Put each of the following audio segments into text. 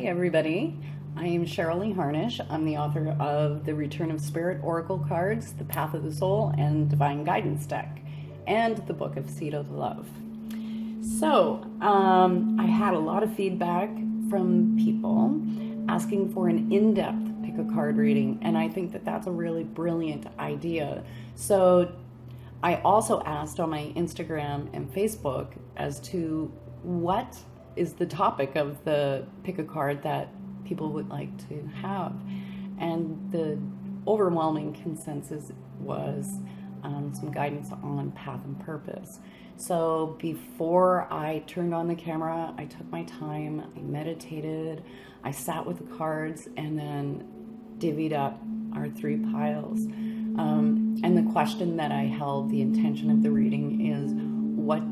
everybody. I am Cheryl Lee Harnish. I'm the author of The Return of Spirit Oracle Cards, The Path of the Soul, and Divine Guidance Deck, and the Book of Seed of Love. So, I had a lot of feedback from people asking for an in-depth pick a card reading, and I think that that's a really brilliant idea. So, I also asked on my Instagram and Facebook as to what is the topic of the pick a card that people would like to have. And the overwhelming consensus was some guidance on path and purpose. So before I turned on the camera, I took my time, I meditated, I sat with the cards, and then divvied up our three piles. And the question that I held, the intention of the reading, is what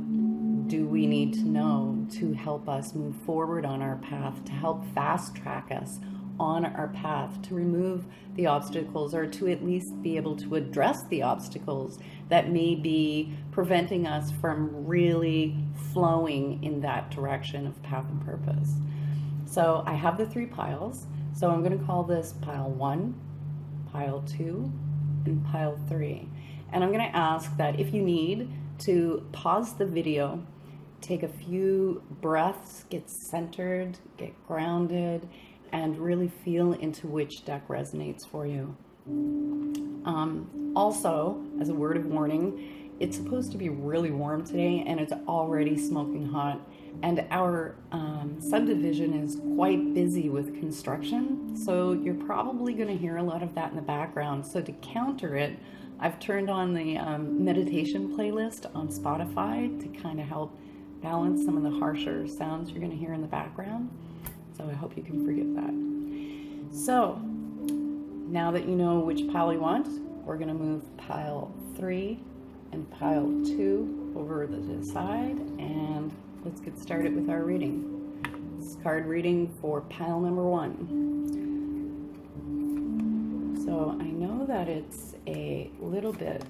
do we need to know to help us move forward on our path, to help fast track us on our path, to remove the obstacles, or to at least be able to address the obstacles that may be preventing us from really flowing in that direction of path and purpose. So I have the three piles. So I'm going to call this pile 1, pile 2, and pile 3. And I'm going to ask that if you need to pause the video, take a few breaths, get centered, get grounded, and really feel into which deck resonates for you. Also, as a word of warning, it's supposed to be really warm today, and it's already smoking hot. And our subdivision is quite busy with construction, so you're probably going to hear a lot of that in the background. So to counter it, I've turned on the meditation playlist on Spotify to kind of help balance some of the harsher sounds you're going to hear in the background. So I hope you can forgive that. So now that you know which pile you want, we're going to move pile 3 and pile 2 over to the side, and let's get started with our reading. This is card reading for pile number 1. So I know that it's a little bit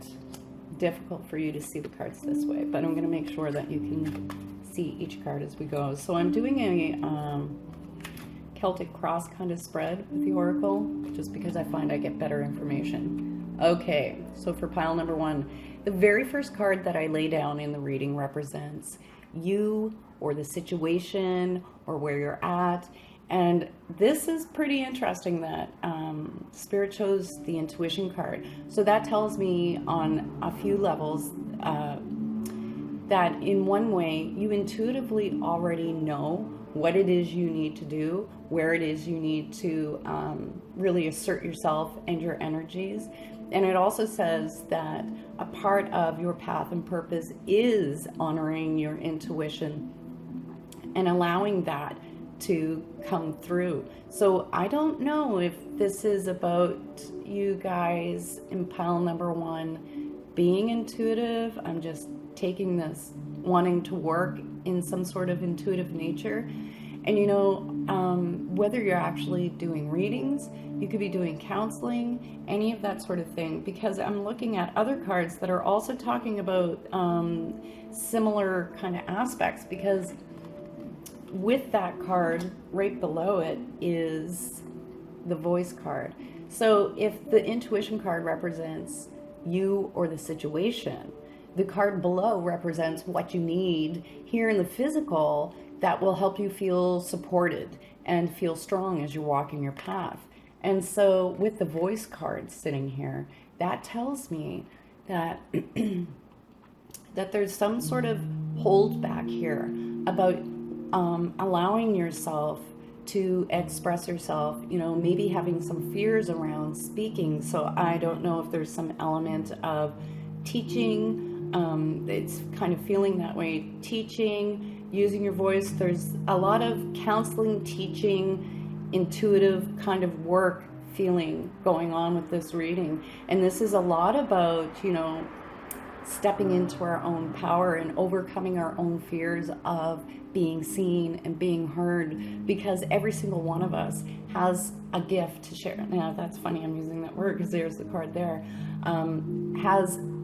difficult for you to see the cards this way, but I'm going to make sure that you can see each card as we go. So I'm doing a Celtic cross kind of spread with the Oracle, just because I find I get better information. Okay, so for pile number 1, the very first card that I lay down in the reading represents you or the situation or where you're at. And this is pretty interesting that Spirit chose the intuition card. So that tells me on a few levels that in one way you intuitively already know what it is you need to do, where it is you need to really assert yourself and your energies. And it also says that a part of your path and purpose is honoring your intuition and allowing that to come through. So I don't know if this is about you guys in pile number 1 being intuitive. I'm just taking this wanting to work in some sort of intuitive nature. And you know, whether you're actually doing readings, you could be doing counseling, any of that sort of thing, because I'm looking at other cards that are also talking about similar kind of aspects, because with that card right below it is the voice card. So if the intuition card represents you or the situation, the card below represents what you need here in the physical that will help you feel supported and feel strong as you're walking your path. And so with the voice card sitting here, that tells me that that there's some sort of hold back here about allowing yourself to express yourself, you know, maybe having some fears around speaking. So I don't know if there's some element of teaching. It's kind of feeling that way, teaching, using your voice. There's a lot of counseling, teaching, intuitive kind of work feeling going on with this reading. And this is a lot about, you know, stepping into our own power and overcoming our own fears of being seen and being heard, because every single one of us has a gift to share. Now that's funny, I'm using that word because there's the card there.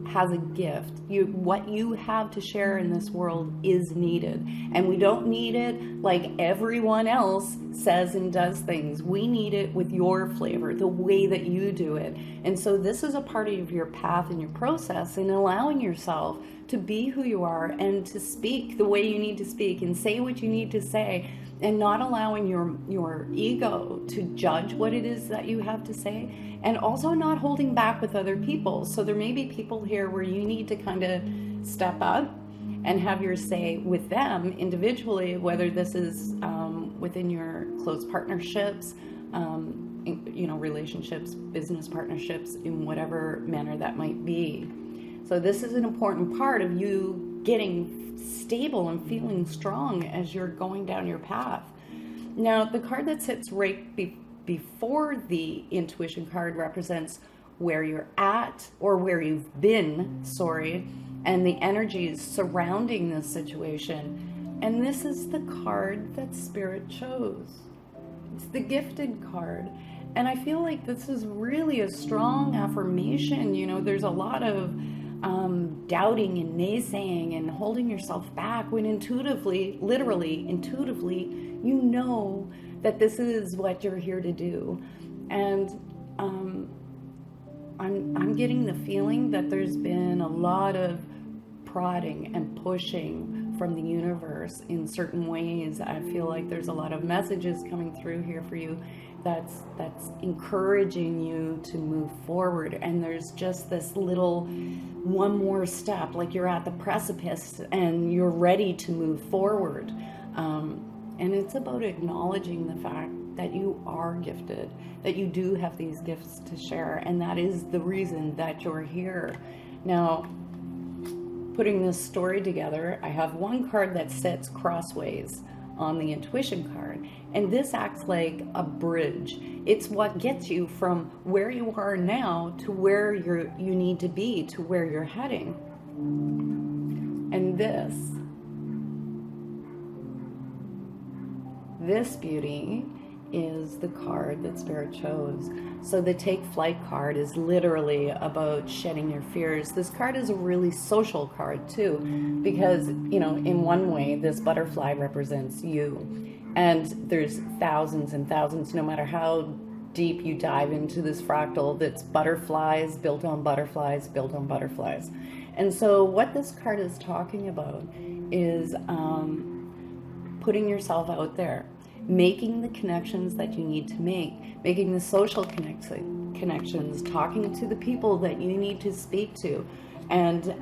Has a gift. What you have to share in this world is needed, and we don't need it like everyone else says and does things. We need it with your flavor, the way that you do it. And so this is a part of your path and your process, in allowing yourself to be who you are and to speak the way you need to speak and say what you need to say, and not allowing your ego to judge what it is that you have to say, and also not holding back with other people. So there may be people here where you need to kind of step up and have your say with them individually, whether this is within your close partnerships, relationships, business partnerships, in whatever manner that might be. So this is an important part of you getting stable and feeling strong as you're going down your path. Now, the card that sits right before the intuition card represents where you're at, or where you've been, and the energies surrounding this situation. And this is the card that Spirit chose. It's the gifted card. And I feel like this is really a strong affirmation. There's a lot of doubting and naysaying and holding yourself back, when intuitively, literally intuitively, you know that this is what you're here to do. And I'm getting the feeling that there's been a lot of prodding and pushing from the universe in certain ways. I feel like there's a lot of messages coming through here for you that's encouraging you to move forward. And there's just this little one more step, like you're at the precipice and you're ready to move forward. And it's about acknowledging the fact that you are gifted, that you do have these gifts to share, and that is the reason that you're here. Now, putting this story together, I have one card that sits crossways on the intuition card, and this acts like a bridge. It's what gets you from where you are now to where you need to be, to where you're heading. And this beauty is the card that Spirit chose. So the Take Flight card is literally about shedding your fears. This card is a really social card too, because, in one way, this butterfly represents you. And there's thousands and thousands, no matter how deep you dive into this fractal, that's butterflies built on butterflies built on butterflies. And so what this card is talking about is putting yourself out there, making the connections that you need to make, making the social connections, talking to the people that you need to speak to. And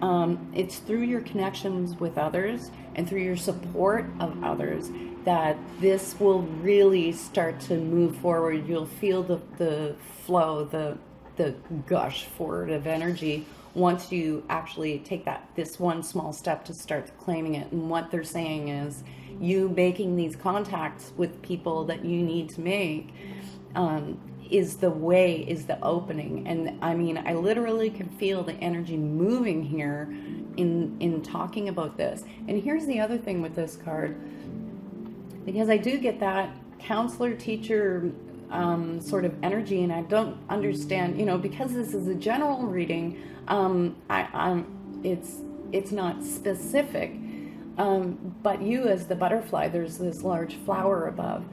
it's through your connections with others and through your support of others that this will really start to move forward. You'll feel the flow, the gush forward of energy once you actually take this one small step to start claiming it. And what they're saying is, you making these contacts with people that you need to make is the opening. And I mean, I literally can feel the energy moving here in talking about this. And here's the other thing with this card, because I do get that counselor, teacher sort of energy, and I don't understand, because this is a general reading, it's not specific. But you, as the butterfly, there's this large flower above.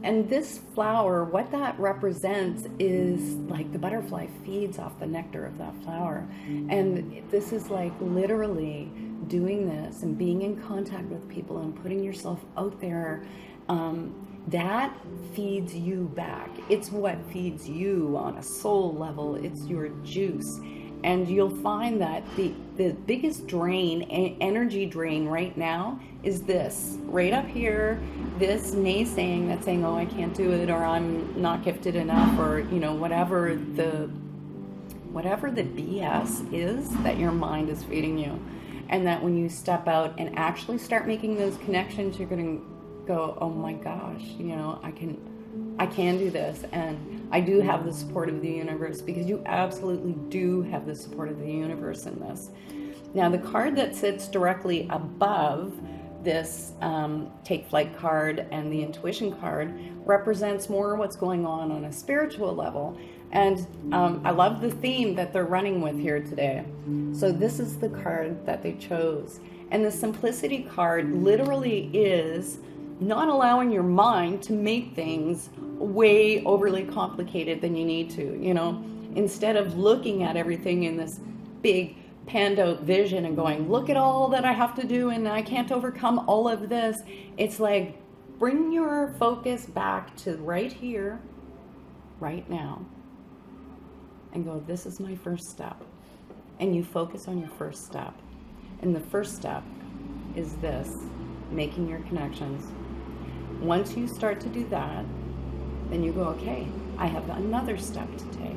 And this flower, what that represents is like the butterfly feeds off the nectar of that flower. And this is like literally doing this and being in contact with people and putting yourself out there. That feeds you back. It's what feeds you on a soul level. It's your juice. And you'll find that the biggest drain, energy drain right now, is this right up here, this naysaying that's saying, oh, I can't do it, or I'm not gifted enough, or whatever the BS is that your mind is feeding you. And that when you step out and actually start making those connections, you're going to go, oh my gosh, I can do this, and I do have the support of the universe, because you absolutely do have the support of the universe in this. Now, the card that sits directly above this Take Flight card and the Intuition card represents more what's going on a spiritual level. And I love the theme that they're running with here today. So this is the card that they chose. And the Simplicity card literally is not allowing your mind to make things way overly complicated than you need to, you know, instead of looking at everything in this big panned out vision and going, look at all that I have to do and I can't overcome all of this. It's like, bring your focus back to right here, right now, and go, this is my first step. And you focus on your first step. And the first step is this, making your connections. Once you start to do that, then you go, okay, I have another step to take.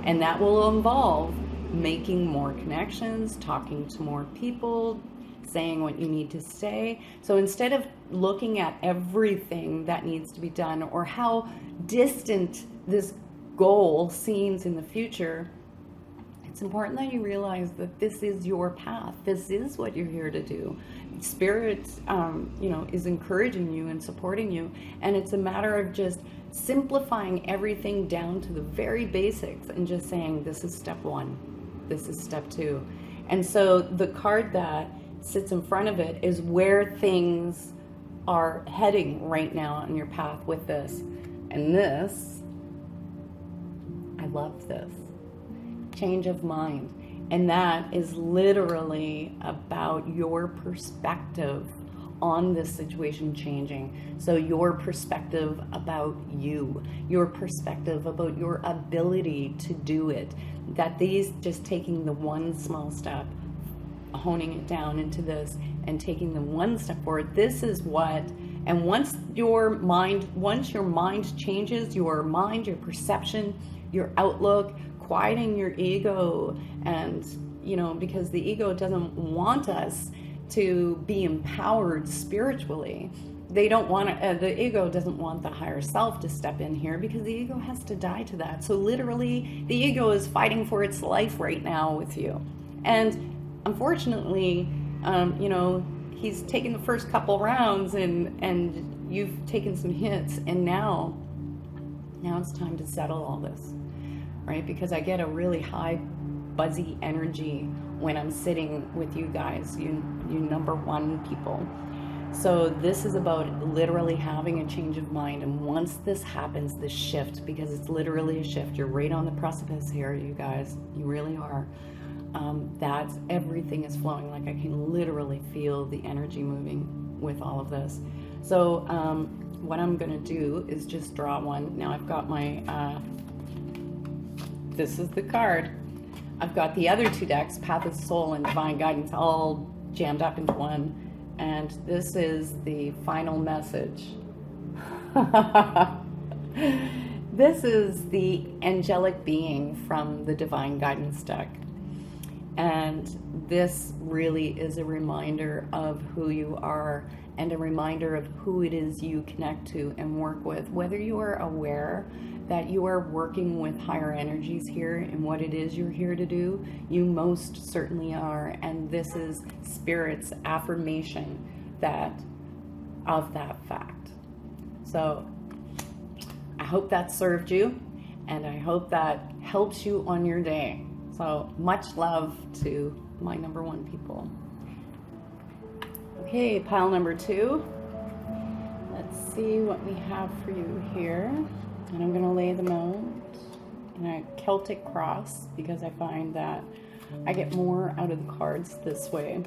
And that will involve making more connections, talking to more people, saying what you need to say. So instead of looking at everything that needs to be done or how distant this goal seems in the future, it's important that you realize that this is your path. This is what you're here to do. Spirit, is encouraging you and supporting you. And it's a matter of just simplifying everything down to the very basics and just saying, this is step one. This is step two. And so the card that sits in front of it is where things are heading right now on your path with this. And this, I love this. Change of mind. And that is literally about your perspective on this situation changing. So your perspective about you, your perspective about your ability to do it, that these just taking the one small step, honing it down into this and taking the one step forward, this is what, and once your mind changes, your mind, your perception, your outlook, quieting your ego, and because the ego doesn't want us to be empowered spiritually. They don't want to, the ego doesn't want the higher self to step in here because the ego has to die to that. So literally the ego is fighting for its life right now with you. And unfortunately, he's taken the first couple rounds and you've taken some hits, and now it's time to settle all this, right? Because I get a really high buzzy energy when I'm sitting with you guys, you number one people. So this is about literally having a change of mind. And once this happens, this shift, because it's literally a shift, you're right on the precipice here, you guys, you really are. That's, everything is flowing. Like I can literally feel the energy moving with all of this. So what I'm gonna do is just draw one. Now I've got my, this is the card. I've got the other two decks, Path of Soul and Divine Guidance, all jammed up into one. And this is the final message. This is the angelic being from the Divine Guidance deck. And this really is a reminder of who you are and a reminder of who it is you connect to and work with. Whether you are aware that you are working with higher energies here and what it is you're here to do, you most certainly are. And this is Spirit's affirmation of that fact. So I hope that served you, and I hope that helps you on your day. So much love to my number one people. Okay, pile number two. Let's see what we have for you here. And I'm going to lay them out in a Celtic cross because I find that I get more out of the cards this way.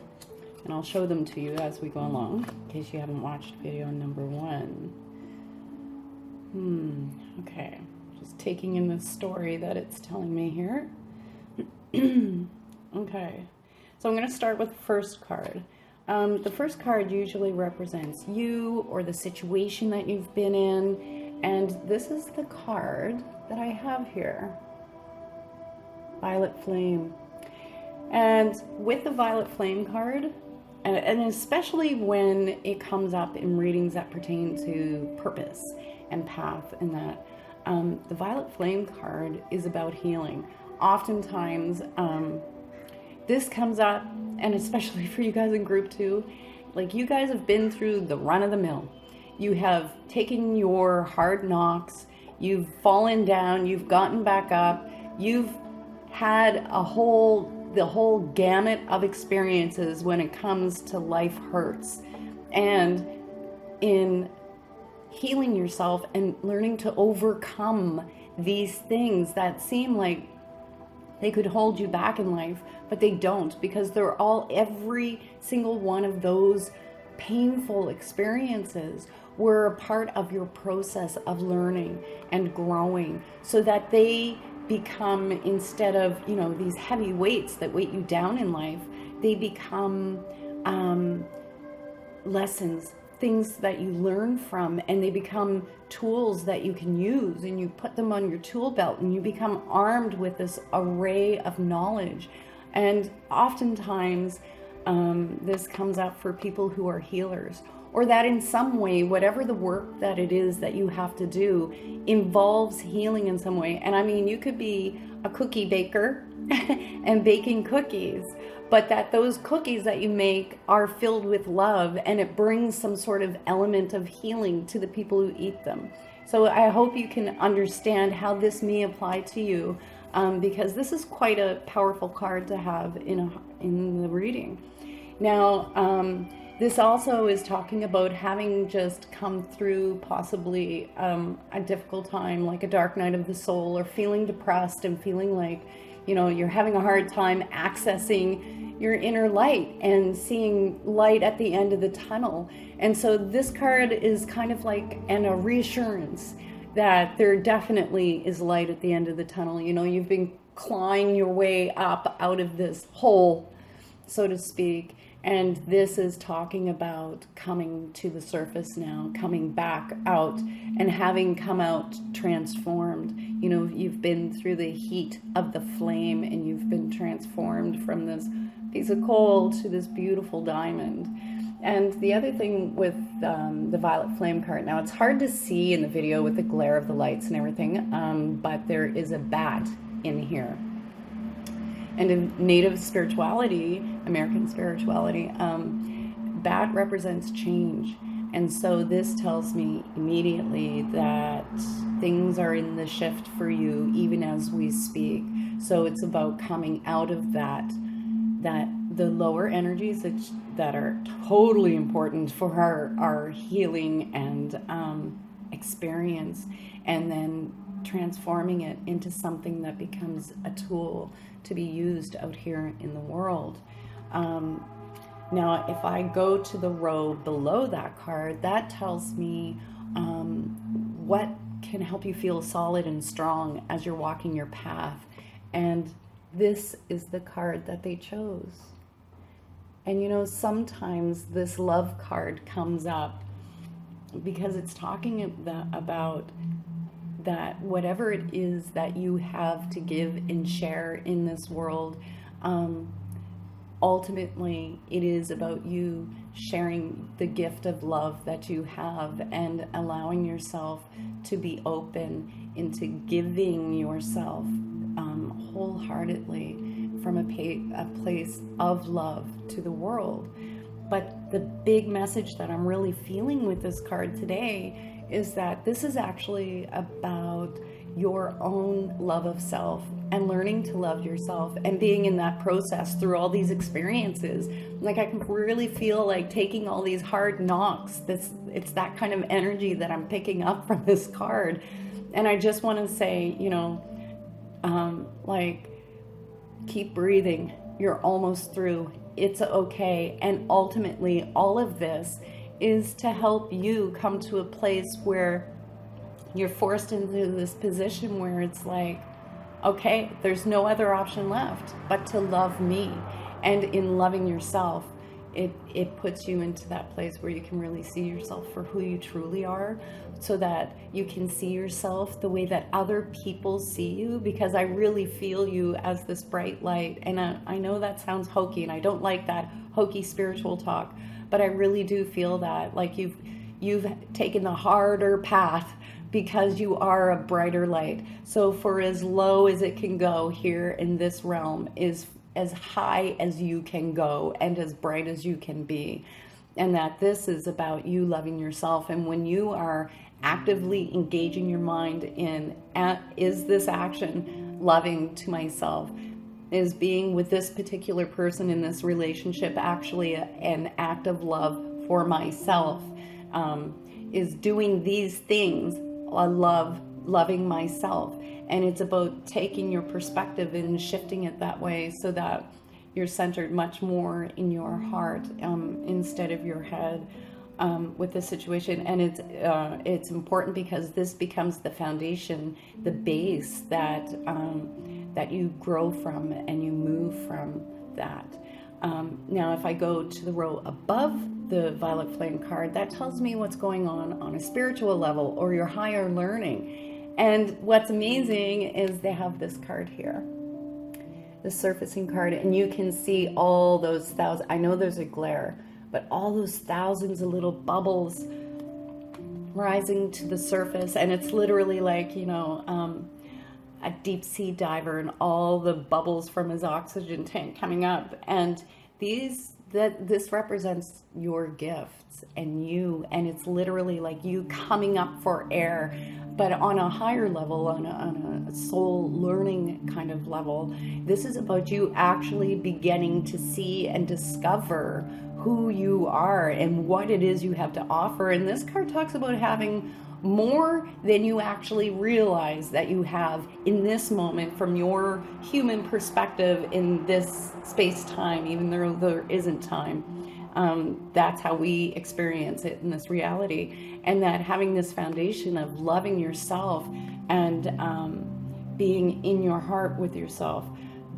And I'll show them to you as we go along, in case you haven't watched video number one. Okay, just taking in the story that it's telling me here. Okay, so I'm going to start with the first card. The first card usually represents you or the situation that you've been in. And this is the card that I have here, Violet Flame. And with the Violet Flame card, and especially when it comes up in readings that pertain to purpose and path and that, the Violet Flame card is about healing. Oftentimes, this comes up, and especially for you guys in group 2, like you guys have been through the run of the mill. You have taken your hard knocks, you've fallen down, you've gotten back up, you've had the whole gamut of experiences when it comes to life hurts. And in healing yourself and learning to overcome these things that seem like they could hold you back in life, but they don't, because they're all, every single one of those painful experiences were a part of your process of learning and growing, so that they become, instead of, you know, these heavy weights that weight you down in life, they become lessons, things that you learn from, and they become tools that you can use, and you put them on your tool belt, and you become armed with this array of knowledge. And oftentimes this comes up for people who are healers, or that in some way, whatever the work that it is that you have to do involves healing in some way. And I mean, you could be a cookie baker and baking cookies, but that those cookies that you make are filled with love, and it brings some sort of element of healing to the people who eat them. So I hope you can understand how this may apply to you, because this is quite a powerful card to have in the reading. Now, this also is talking about having just come through possibly a difficult time, like a dark night of the soul, or feeling depressed and feeling like, you know, you're having a hard time accessing your inner light and seeing light at the end of the tunnel. And so this card is kind of like a reassurance that there definitely is light at the end of the tunnel. You know, you've been clawing your way up out of this hole, so to speak. And this is talking about coming to the surface now, coming back out, and having come out transformed. You know, you've been through the heat of the flame, and you've been transformed from this piece of coal to this beautiful diamond. And the other thing with the violet flame card, now it's hard to see in the video with the glare of the lights and everything, but there is a bat in here. And in Native spirituality, American spirituality, bat represents change. And so this tells me immediately that things are in the shift for you, even as we speak. So it's about coming out of that the lower energies that are totally important for our healing and experience, and then transforming it into something that becomes a tool to be used out here in the world. Now, if I go to the row below that card, that tells me what can help you feel solid and strong as you're walking your path. And this is the card that they chose. And you know, sometimes this love card comes up because it's talking about that whatever it is that you have to give and share in this world, ultimately it is about you sharing the gift of love that you have, and allowing yourself to be open into giving yourself wholeheartedly from a place of love to the world. But the big message that I'm really feeling with this card today is that this is actually about your own love of self, and learning to love yourself, and being in that process through all these experiences. Like, I can really feel like taking all these hard knocks. It's that kind of energy that I'm picking up from this card. And I just want to say, you know, like, keep breathing. You're almost through. It's okay. And ultimately, all of this is to help you come to a place where you're forced into this position where it's like, okay, there's no other option left but to love me. And in loving yourself, it puts you into that place where you can really see yourself for who you truly are, so that you can see yourself the way that other people see you. Because I really feel you as this bright light. And I know that sounds hokey, and I don't like that hokey spiritual talk, but I really do feel that, like, you've taken the harder path because you are a brighter light. So for as low as it can go here in this realm is as high as you can go, and as bright as you can be. And that this is about you loving yourself. And when you are actively engaging your mind in, is this action loving to myself? Is being with this particular person in this relationship actually an act of love for myself? is doing these things. I love loving myself, and it's about taking your perspective and shifting it that way so that you're centered much more in your heart instead of your head with this situation. And it's important because this becomes the foundation, the base that that you grow from and you move from that. Now, if I go to the row above the violet flame card, that tells me what's going on a spiritual level or your higher learning. And what's amazing is they have this card here, the surfacing card, and you can see all those thousands. I know there's a glare, but all those thousands of little bubbles rising to the surface, and it's literally like, you know, a deep sea diver and all the bubbles from his oxygen tank coming up. And this represents your gifts and you, and it's literally like you coming up for air, but on a higher level, on a soul learning kind of level. This is about you actually beginning to see and discover who you are and what it is you have to offer. And this card talks about having more than you actually realize that you have in this moment from your human perspective in this space-time, even though there isn't time. That's how we experience it in this reality. And that having this foundation of loving yourself and being in your heart with yourself,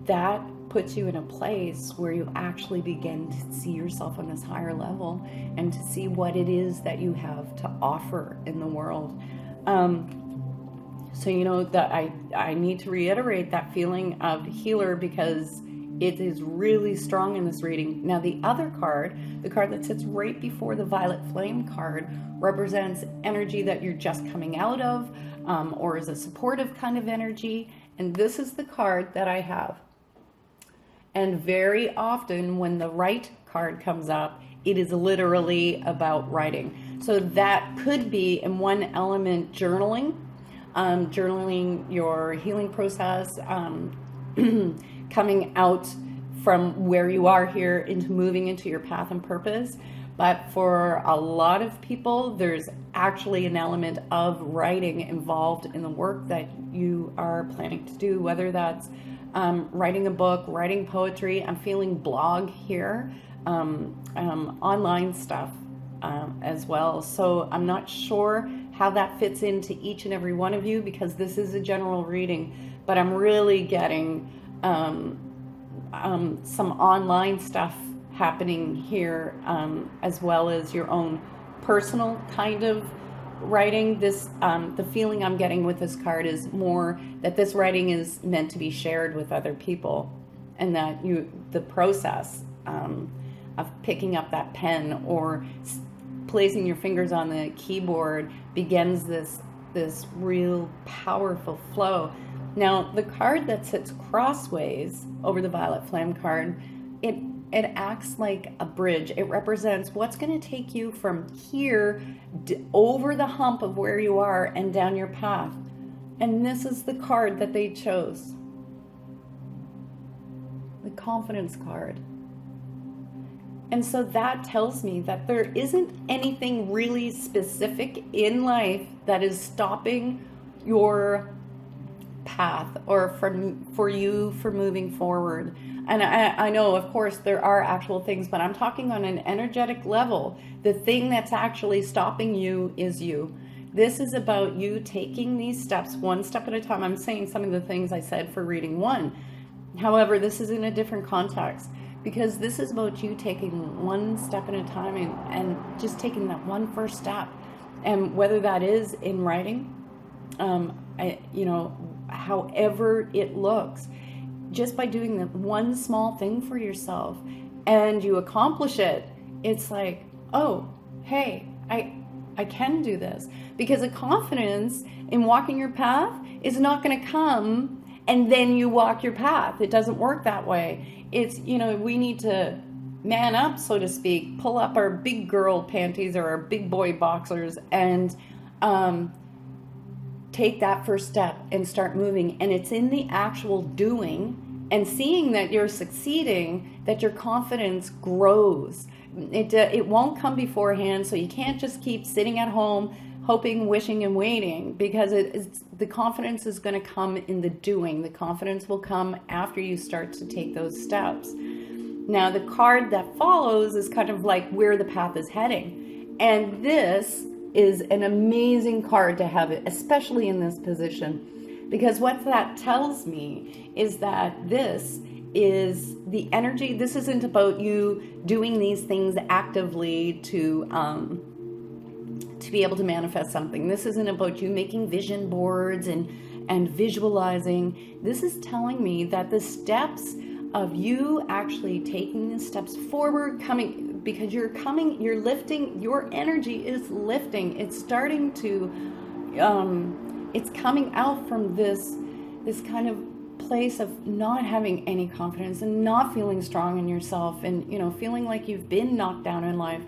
that puts you in a place where you actually begin to see yourself on this higher level and to see what it is that you have to offer in the world. So, you know, that I need to reiterate that feeling of healer because it is really strong in this reading. Now, the other card, the card that sits right before the violet flame card, represents energy that you're just coming out of, or is a supportive kind of energy. And this is the card that I have. And very often when the right card comes up, it is literally about writing. So that could be in one element journaling, journaling your healing process, coming out from where you are here into moving into your path and purpose. But for a lot of people, there's actually an element of writing involved in the work that you are planning to do, whether that's writing a book, writing poetry. I'm feeling blog here, online stuff as well. So I'm not sure how that fits into each and every one of you because this is a general reading, but I'm really getting some online stuff happening here, as well as your own personal kind of writing. This the feeling I'm getting with this card is more that this writing is meant to be shared with other people, and that the process of picking up that pen or placing your fingers on the keyboard begins this real powerful flow. Now, the card that sits crossways over the violet flame card, it acts like a bridge. It represents what's going to take you from here over the hump of where you are and down your path. And this is the card that they chose. The confidence card. And so that tells me that there isn't anything really specific in life that is stopping your path or for you for moving forward. And I know, of course, there are actual things, but I'm talking on an energetic level. The thing that's actually stopping you is you. This is about you taking these steps one step at a time. I'm saying some of the things I said for reading one. However, this is in a different context because this is about you taking one step at a time and just taking that one first step. And whether that is in writing, however it looks, just by doing that one small thing for yourself and you accomplish it, it's like, oh, hey, I can do this. Because a confidence in walking your path is not going to come and then you walk your path. It doesn't work that way. It's, we need to man up, so to speak, pull up our big girl panties or our big boy boxers and take that first step and start moving. And it's in the actual doing and seeing that you're succeeding that your confidence grows. it won't come beforehand, so you can't just keep sitting at home hoping, wishing, and waiting, because the confidence is going to come in the doing. The confidence will come after you start to take those steps. Now, the card that follows is kind of like where the path is heading. And this is an amazing card to have, especially in this position, because what that tells me is that this is the energy. This isn't about you doing these things actively to be able to manifest something. This isn't about you making vision boards and visualizing. This is telling me that the steps of you actually taking the steps forward, coming, because you're lifting, your energy is lifting. It's starting to, it's coming out from this kind of place of not having any confidence and not feeling strong in yourself, and, you know, feeling like you've been knocked down in life,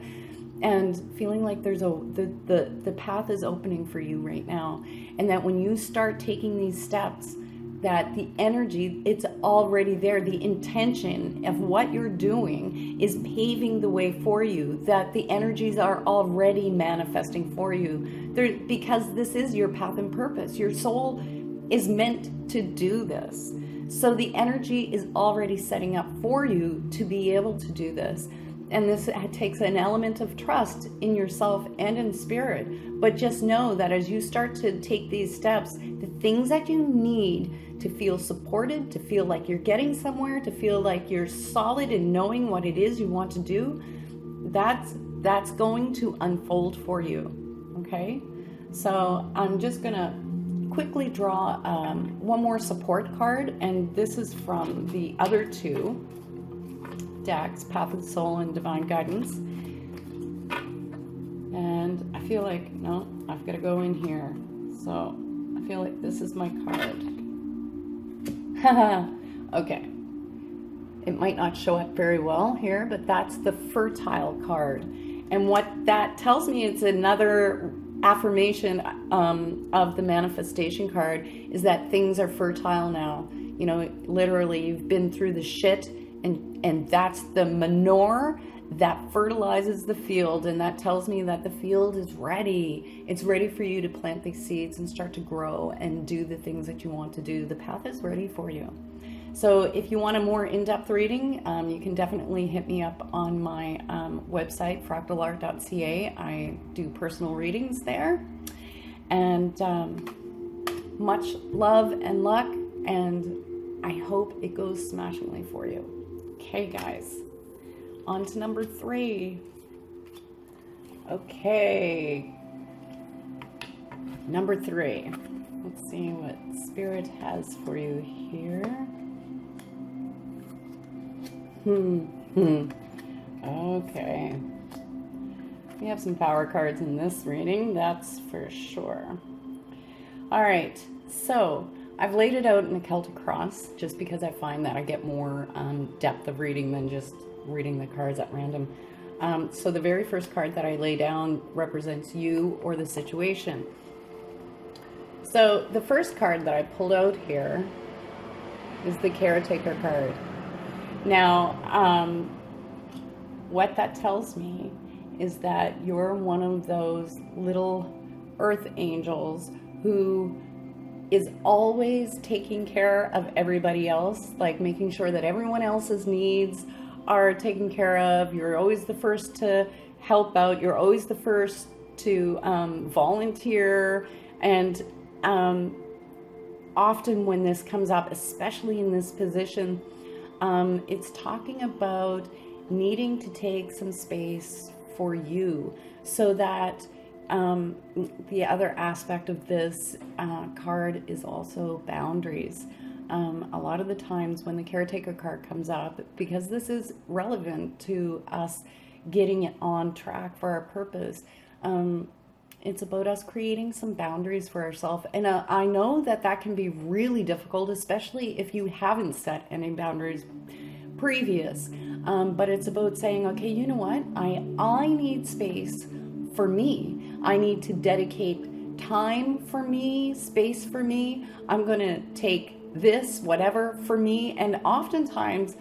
and feeling like there's the path is opening for you right now. And that when you start taking these steps, that the energy, it's already there. The intention of what you're doing is paving the way for you, that the energies are already manifesting for you. Because this is your path and purpose. Your soul is meant to do this. So the energy is already setting up for you to be able to do this. And this takes an element of trust in yourself and in spirit. But just know that as you start to take these steps, the things that you need to feel supported, to feel like you're getting somewhere, to feel like you're solid in knowing what it is you want to do, that's going to unfold for you. Okay? So I'm just going to quickly draw one more support card. And this is from the other two decks, Path of the Soul and Divine Guidance. And I feel like, no, I've got to go in here. So I feel like this is my card. Okay. It might not show up very well here, but that's the fertile card. And what that tells me, it's another affirmation of the manifestation card, is that things are fertile now. You know, literally, you've been through the shit, and that's the manure that fertilizes the field, and that tells me that the field is ready. It's ready for you to plant these seeds and start to grow and do the things that you want to do. The path is ready for you. So if you want a more in-depth reading, you can definitely hit me up on my website, fractalart.ca. I do personal readings there. And much love and luck, and I hope it goes smashingly for you. Okay, guys, on to number 3. Okay, number 3. Let's see what Spirit has for you here. Okay, we have some power cards in this reading, that's for sure. All right, so I've laid it out in a Celtic cross just because I find that I get more depth of reading than just reading the cards at random. So the very first card that I lay down represents you or the situation. So the first card that I pulled out here is the Caretaker card. Now, what that tells me is that you're one of those little earth angels who is always taking care of everybody else, like making sure that everyone else's needs are taken care of. You're always the first to help out. You're always the first to volunteer. And often when this comes up, especially in this position, it's talking about needing to take some space for you, so that the other aspect of this card is also boundaries. A lot of the times when the Caretaker card comes up, because this is relevant to us getting it on track for our purpose, it's about us creating some boundaries for ourselves. And I know that that can be really difficult, especially if you haven't set any boundaries previous. But it's about saying, okay, you know what? I need space for me. I need to dedicate time for me, space for me. I'm going to take this, whatever, for me. And oftentimes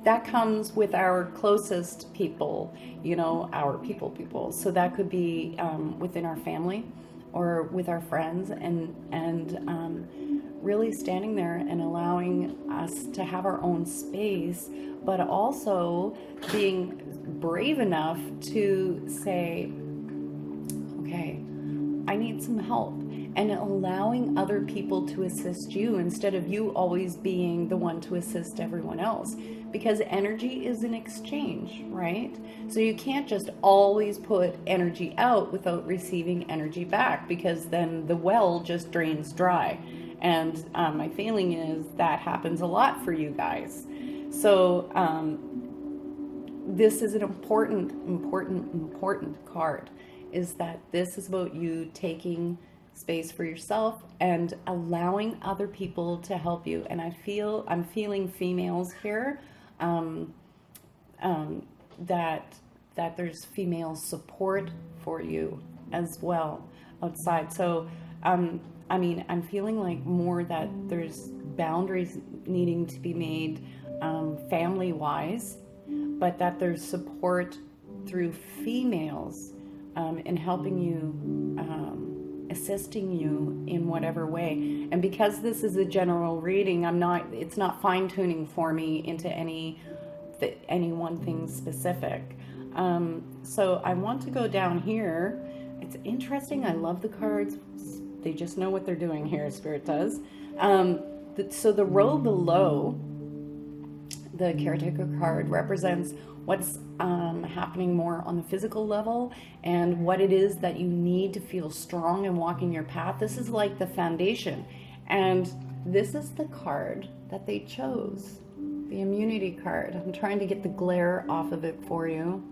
that comes with our closest people, you know, our people. So that could be within our family or with our friends, and really standing there and allowing us to have our own space, but also being brave enough to say, okay, I need some help, and allowing other people to assist you instead of you always being the one to assist everyone else, because energy is an exchange, right? So you can't just always put energy out without receiving energy back, because then the well just drains dry. And my feeling is that happens a lot for you guys. So this is an important card, is that this is about you taking space for yourself and allowing other people to help you. And I'm feeling females here, that there's female support for you as well outside. So I mean, I'm feeling like more that there's boundaries needing to be made family wise, but that there's support through females in helping you, assisting you in whatever way. And because this is a general reading, it's not fine tuning for me into any one thing specific. So I want to go down here. It's interesting. I love the cards. They just know what they're doing here, Spirit does. So the row below, the caretaker card, represents what's happening more on the physical level and what it is that you need to feel strong and walking your path. This is like the foundation. And this is the card that they chose, the immunity card. I'm trying to get the glare off of it for you.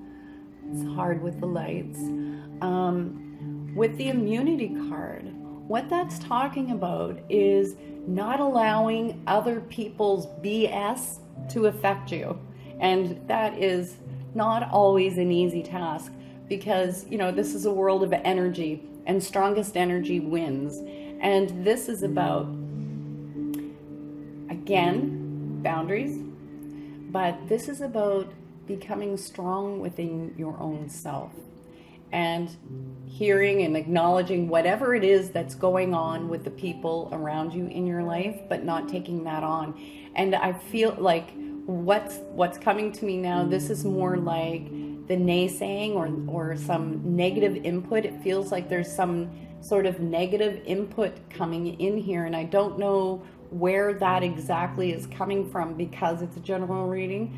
It's hard with the lights. With the immunity card, what that's talking about is not allowing other people's BS to affect you. And that is not always an easy task, because, you know, this is a world of energy, and strongest energy wins. And this is about, again, boundaries, but this is about becoming strong within your own self and hearing and acknowledging whatever it is that's going on with the people around you in your life, but not taking that on. And I feel like what's coming to me now, this is more like the naysaying or some negative input. It feels like there's some sort of negative input coming in here, and I don't know where that exactly is coming from because it's a general reading.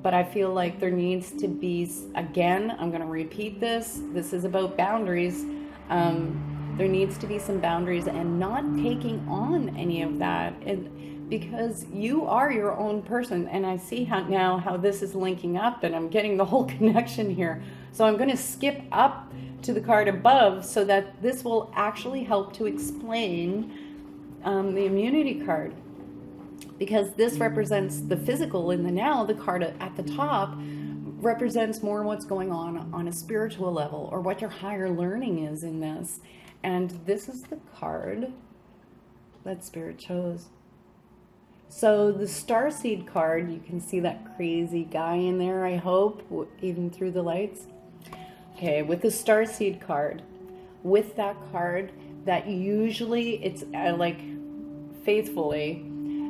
But I feel like there needs to be, again, I'm going to repeat this. This is about boundaries. There needs to be some boundaries and not taking on any of that. Because you are your own person. And I see how this is linking up, and I'm getting the whole connection here. So I'm going to skip up to the card above so that this will actually help to explain the immunity card. Because this represents the physical in the now. The card at the top represents more what's going on a spiritual level, or what your higher learning is in this. And this is the card that Spirit chose. So the Starseed card, you can see that crazy guy in there, I hope, even through the lights. Okay, with the Starseed card, with that card, that usually it's like faithfully,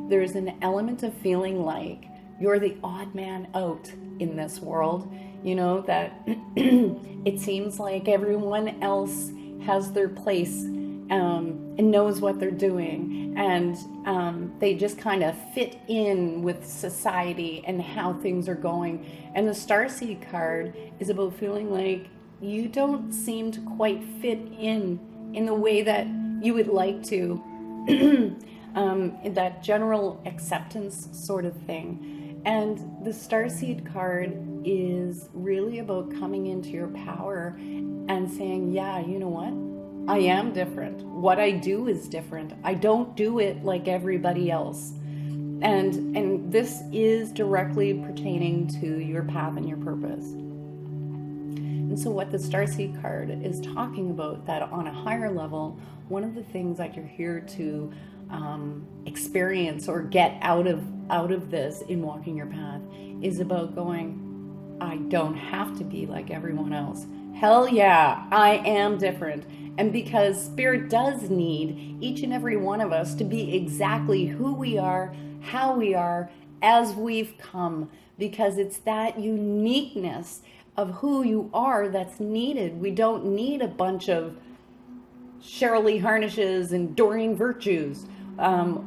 there's an element of feeling like you're the odd man out in this world. You know, that it seems like everyone else has their place and knows what they're doing, and they just kind of fit in with society and how things are going. And the Starseed card is about feeling like you don't seem to quite fit in the way that you would like to. That general acceptance sort of thing. And the Starseed card is really about coming into your power and saying, yeah, you know what? I am different. What I do is different. I don't do it like everybody else. And this is directly pertaining to your path and your purpose. And so what the Starseed card is talking about, that on a higher level, one of the things that you're here to experience or get out of this in walking your path is about going, I don't have to be like everyone else. Hell yeah, I am different. And because Spirit does need each and every one of us to be exactly who we are, how we are, as we've come, because it's that uniqueness of who you are that's needed. We don't need a bunch of Cheryl Lee Harnishes and Doreen Virtues.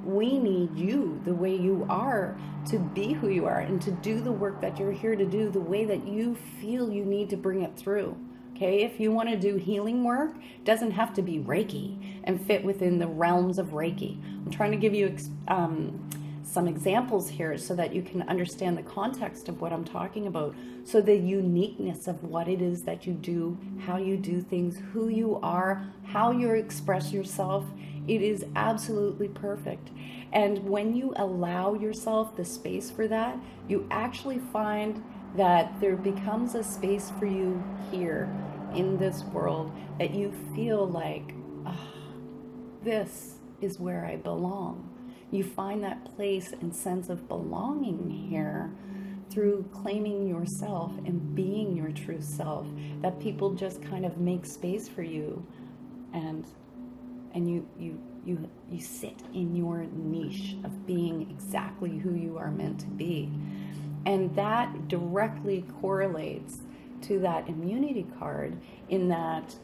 We need you the way you are to be who you are and to do the work that you're here to do the way that you feel you need to bring it through. Okay, if you want to do healing work, it doesn't have to be Reiki and fit within the realms of Reiki. I'm trying to give you some examples here so that you can understand the context of what I'm talking about. So the uniqueness of what it is that you do, how you do things, who you are, how you express yourself, it is absolutely perfect. And when you allow yourself the space for that, you actually find that there becomes a space for you here in this world that you feel like, this is where I belong. You find that place and sense of belonging here through claiming yourself and being your true self, that people just kind of make space for you, and you sit in your niche of being exactly who you are meant to be. And that directly correlates to that immunity card, in that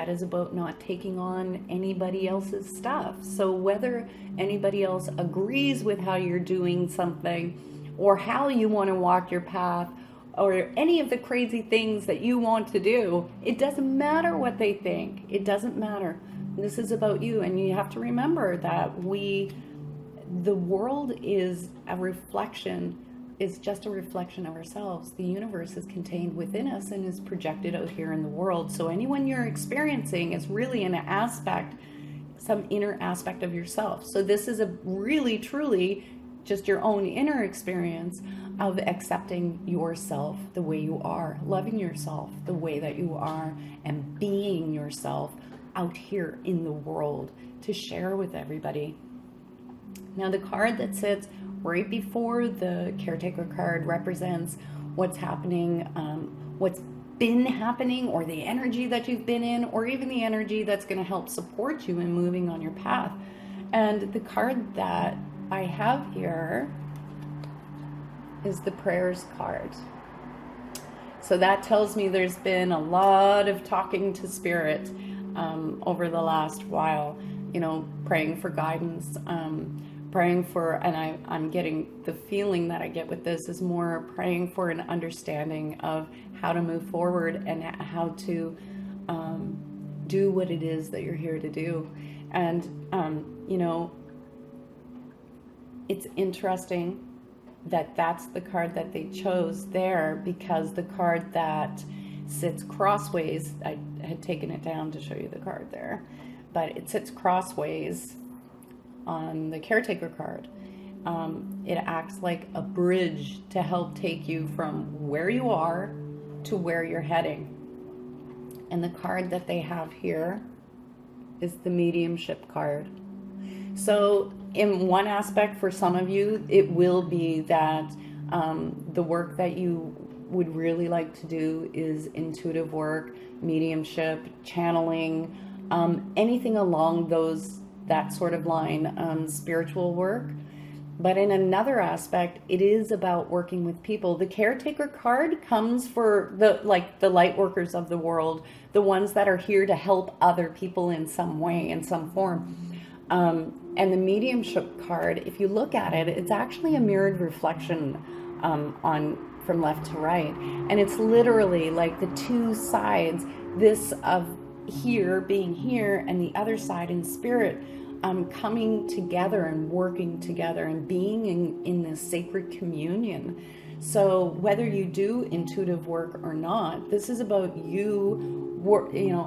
is about not taking on anybody else's stuff. So whether anybody else agrees with how you're doing something or how you want to walk your path or any of the crazy things that you want to do, it doesn't matter what they think. It doesn't matter. This is about you. And you have to remember that the world is a reflection, is just a reflection of ourselves. The universe is contained within us and is projected out here in the world. So anyone you're experiencing is really an aspect, some inner aspect of yourself. So this is a really, truly just your own inner experience of accepting yourself the way you are, loving yourself the way that you are, and being yourself out here in the world to share with everybody. Now, the card that sits right before the caretaker card represents what's happening, what's been happening, or the energy that you've been in, or even the energy that's going to help support you in moving on your path. And the card that I have here is the prayers card. So that tells me there's been a lot of talking to Spirit over the last while, praying for guidance, praying for, and I'm getting the feeling that I get with this is more praying for an understanding of how to move forward and how to do what it is that you're here to do. And, it's interesting that that's the card that they chose there, because the card that sits crossways, I had taken it down to show you the card there, but it sits crossways on the caretaker card. It acts like a bridge to help take you from where you are to where you're heading. And the card that they have here is the mediumship card. So in one aspect, for some of you, it will be that the work that you would really like to do is intuitive work, mediumship, channeling, anything along that sort of line, spiritual work. But in another aspect, it is about working with people. The caretaker card comes for the light workers of the world, the ones that are here to help other people in some way, in some form. And the mediumship card, if you look at it, it's actually a mirrored reflection from left to right. And it's literally like the two sides, this of here being here and the other side in spirit, coming together and working together and being in this sacred communion. So whether you do intuitive work or not, this is about you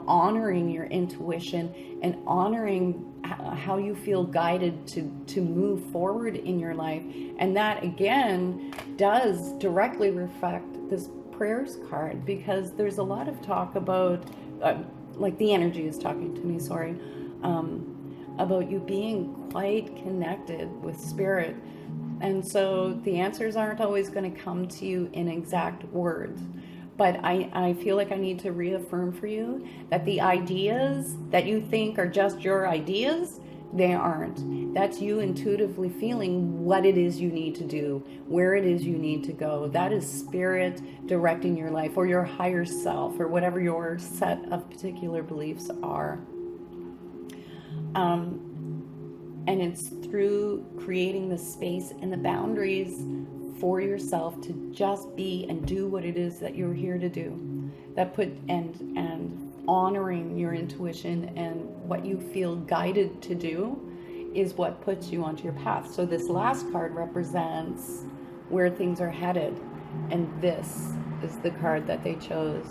honoring your intuition and honoring how you feel guided to move forward in your life. And that again does directly reflect this prayers card, because there's a lot of talk about the energy is talking to me, about you being quite connected with spirit. And so the answers aren't always going to come to you in exact words. But I feel like I need to reaffirm for you that the ideas that you think are just your ideas, they aren't. That's you intuitively feeling what it is you need to do, where it is you need to go. That is spirit directing your life, or your higher self, or whatever your set of particular beliefs are. And it's through creating the space and the boundaries for yourself to just be and do what it is that you're here to do. And honoring your intuition and what you feel guided to do is what puts you onto your path. So this last card represents where things are headed, and this is the card that they chose.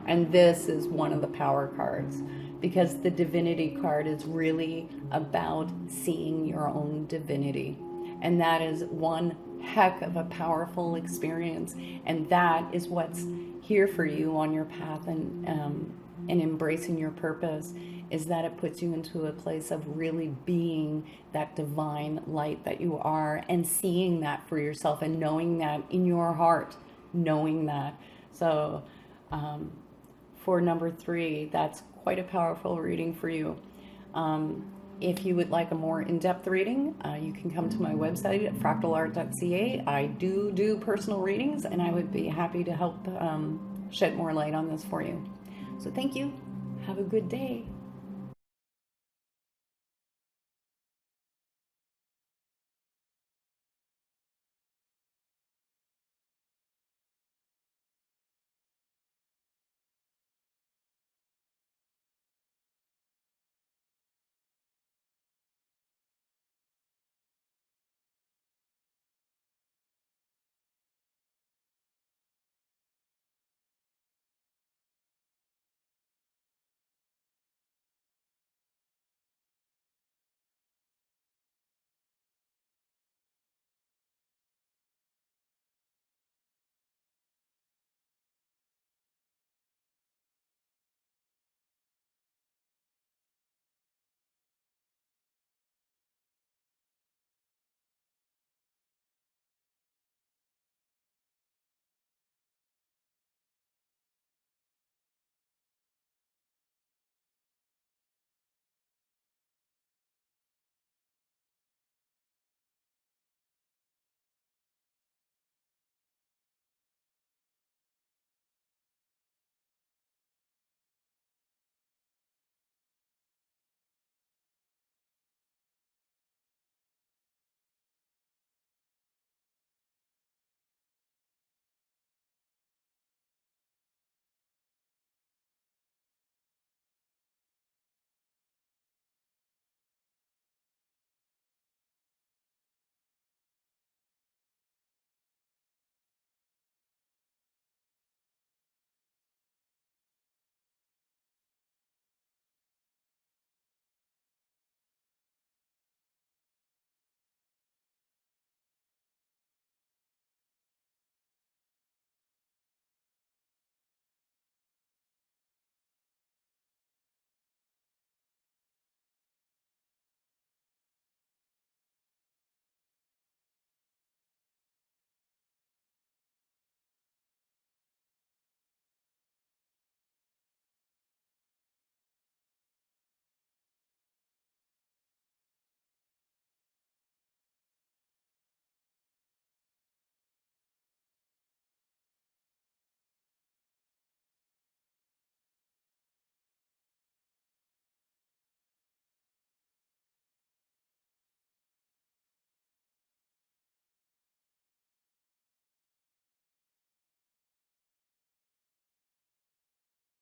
And this is one of the power cards, because the divinity card is really about seeing your own divinity. And that is one heck of a powerful experience. And that is what's here for you on your path, and embracing your purpose, is that it puts you into a place of really being that divine light that you are, and seeing that for yourself, and knowing that in your heart, knowing that. So for number 3, that's quite a powerful reading for you. If you would like a more in-depth reading, you can come to my website at fractalart.ca. I do personal readings, and I would be happy to help shed more light on this for you. So thank you. Have a good day.